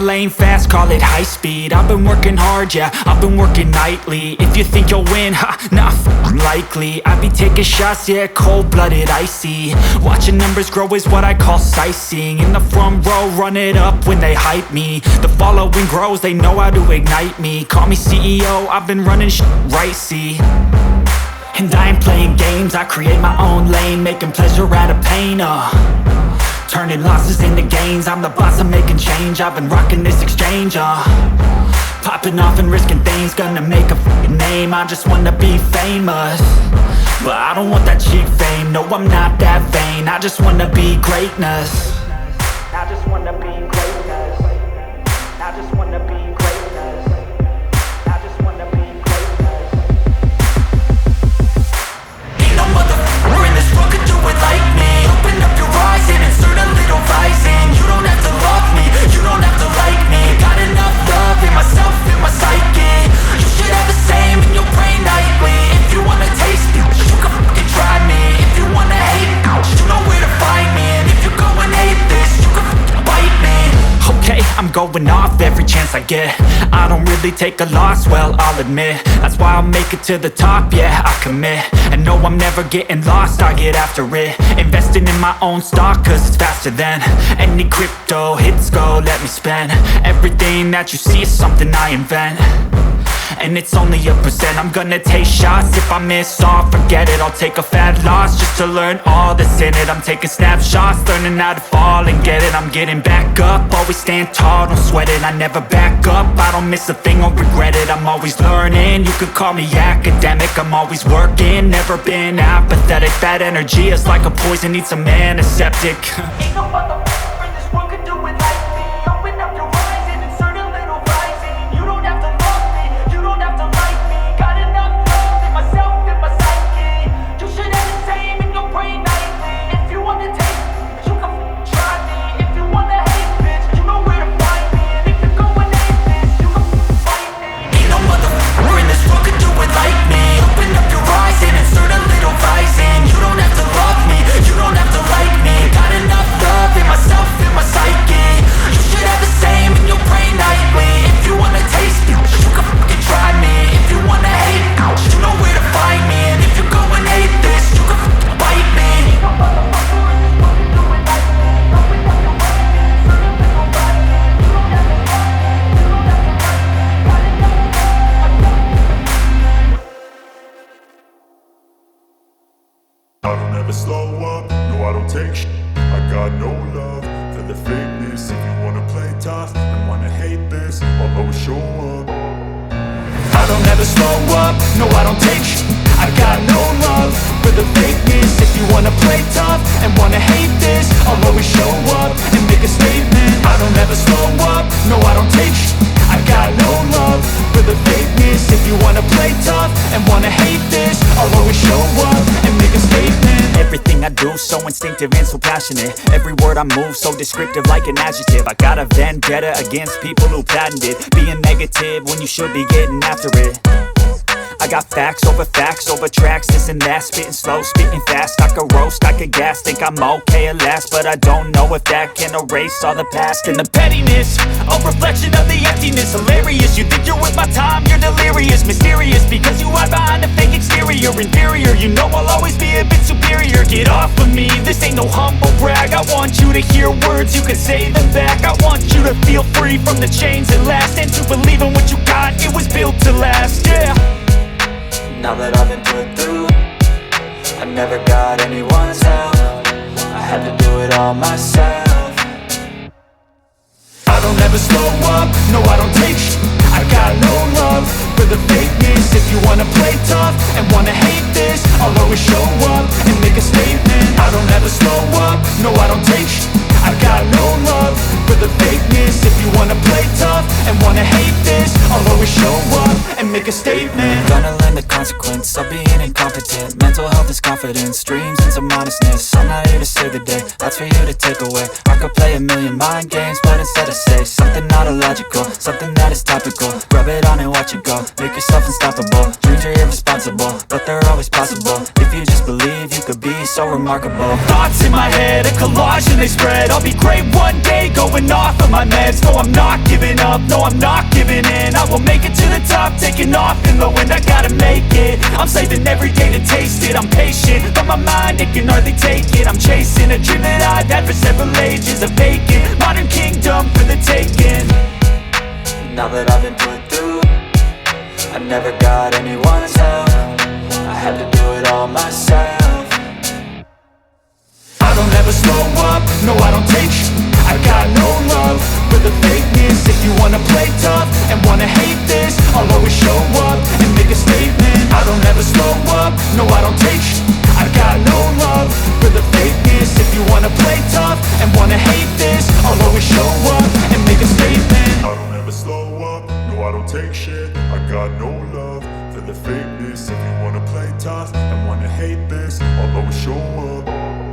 lane fast, call it high speed. I've been working hard, yeah, I've been working nightly. If you think you'll win, ha, not likely. I be taking shots, yeah, cold-blooded, icy. Watching numbers grow is what I call sightseeing. In the front row, run it up when they hype me. The following grows, they know how to ignite me. Call me CEO, I've been running right, see. And I ain't playing games, I create my own lane, making pleasure out of pain, turning losses into gains. I'm the boss, I'm making change. I've been rocking this exchange, popping off and risking things. Gonna make a f***ing name. I just wanna be famous, but I don't want that cheap fame. No, I'm not that vain. I just wanna be greatness. I just wanna be greatness. I just wanna be greatness. I just wanna be greatness. Ain't no motherfucker in this world could do it like me. Open up your eyes and insert a little rising. You don't have to love me, you don't have to like me. Got enough love in myself, in my psyche. You should have the same in your brain nightly. If you wanna taste me, you can fucking try me. If you wanna hate me, you know where to find me. And if you go and hate this, you can fucking bite me. Okay, I'm going off every chance I get. I don't really take a loss, well, I'll admit. That's why I'll make it to the top, yeah, I commit. And no, I'm never getting lost, I get after it. Investing in my own stock, cause it's faster than any crypto hits go, let me spend. Everything that you see is something I invent, and it's only a percent. I'm gonna take shots, if I miss all, forget it. I'll take a fat loss just to learn all that's in it. I'm taking snapshots, learning how to fall and get it. I'm getting back up, always stand tall, don't sweat it. I never back up, I don't miss a thing or regret it. I'm always learning, you could call me academic. I'm always working, never been apathetic. That energy is like a poison, needs some antiseptic. Ain't no motherfucker in this world could do it like me. Open up your eyes and insert a little rising. You don't have to love me, you don't have to like me. Got enough love in myself, in my psyche. You should have the same in your brain nightly. If you wanna taste me, you can try me. If you wanna hate bitch, you know where to find me. And if you go and hate this, you can fight me. Ain't no motherfucker in this world could do it like me. Open up your eyes and insert a little rising. You don't have to love me, you don't have to like me. Got enough love in myself, in my psyche. You should have the same in your brain nightly. If you wanna taste me, you can fucking try me. If you wanna hate me, you know where to find me. And if you go and hate this, you can fucking bite me. Ain't no motherfucker in this world can do it like me. Open up your eyes and insert a little rising. You don't have to love me, you don't have to like me. Got enough love. I don't ever slow up, no I don't take shit. I got no love for the fakeness. If you wanna play tough and wanna hate this, I'll always show up. I don't ever slow up, no I don't take shit. I got no love for the fakeness. If you wanna play tough and wanna hate this, I'll always show up and make a statement. I don't ever slow up, no I don't take shit. I got no love for the fakeness. If you wanna play tough and wanna hate this, I'll always show up and make a statement. Everything I do so instinctive and so passionate. Every word I move so descriptive like an adjective. I got a vendetta against people who patented being negative when you should be getting after it. I got facts over tracks, this and that. Spitting slow, spitting fast, I could roast, I could gas. Think I'm okay at last, but I don't know if that can erase all the past. And the pettiness, a reflection of the emptiness. Hilarious, you think you're with my time, you're delirious. Mysterious, because you hide behind a fake exterior. Inferior, you know I'll always be a bit superior. Get off of me, this ain't no humble brag. I want you to hear words, you can say them back. I want you to feel free from the chains that last, and to believe in what you got, it was built to last, yeah. Now that I've been put through, I never got anyone's help. I had to do it all myself. I don't ever slow up, no I don't take shit. I got no love for the fakeness. If you wanna play tough and wanna hate this, I'll always show up and make a statement. I don't ever slow up, no I don't take shit. I got no love for the fakeness. If you wanna play tough and wanna hate this, I'll always show up and make a statement. Gonna learn the consequence of being incompetent. Mental health is confidence, dreams and some honestness. I'm not here to save the day, that's for you to take away. I could play a million mind games, but instead I say something not illogical, something that is topical. Rub it on and watch it go, make yourself unstoppable. Dreams are irresponsible, but they're always possible. If you just believe, you could be so remarkable. Thoughts in my head, a collage and they spread. I'll be great one day, going off of my meds. No, I'm not giving up, no, I'm not giving in. I will make it to the top, taking off in the wind. I gotta make it, I'm saving every day to taste it. I'm patient, but my mind, it can hardly take it. I'm chasing a dream that I've had for several ages. A vacant, modern kingdom for the taking. Now that I've been put through, I never got anyone's help. I had to do it all myself. I don't ever slow up, no I don't take sh**. I got no love for the fakeness. If you wanna play tough and wanna hate this, I'll always show up and make a statement. I don't ever slow up, no I don't take sh**. I got no love for the fakeness. If you wanna play tough and wanna hate this, I'll always show up and make a statement. I don't ever slow up, no I don't take shit. I got no love for the fakeness. If you wanna play tough and wanna hate this, I'll always show up